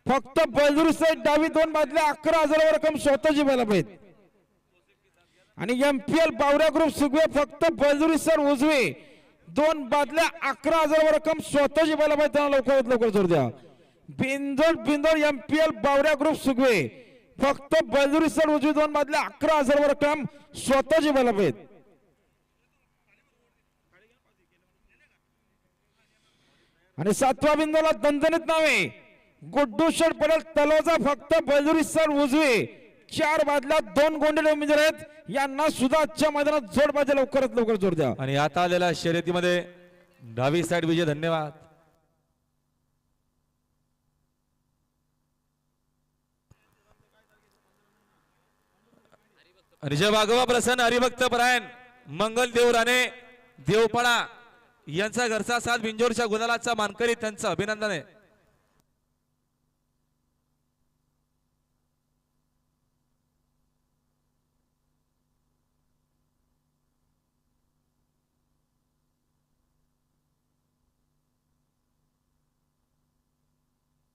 फक्त बलदुरी साईड डावी 2 बादल्या 11,000 रक्कम स्वतःची बैल पाहिजे. आणि एमपीएल बावऱ्या ग्रुप सुगवे फक्त बलदुरी सर उजवे 2 बादल्या 11,000 रक्कम स्वतःची बैल पाहिजे. त्यांना लवकरात लवकर जोर द्या. बिंदोड एमपीएल बावऱ्या ग्रुप सुगवे फक्त बलदुरी सर उजवे 2 बादल्या 11,000 रक्कम स्वतःची बैल पाहिजे. आणि 7व्या बिंदूला दणदणीत नावे गुड्डू शेठ पडेल तलोजा फक्त बलदुरी सर उजवे 4 बादल्या 2 गोंडे उमेदवार आहेत. यांना सुद्धा आजच्या मैदानात जोड पाहिजे. लवकरात लवकर जोर द्या. आणि आता आलेल्या शर्यतीमध्ये डावी साइड विजय. धन्यवाद. रिजय वाघोबा प्रसन्न हरिभक्त परायण मंगल देवराणे देवपाडा यांचा घरचा साथ बिंजोरच्या गुलालाचा मानकरी त्यांचं अभिनंदन आहे.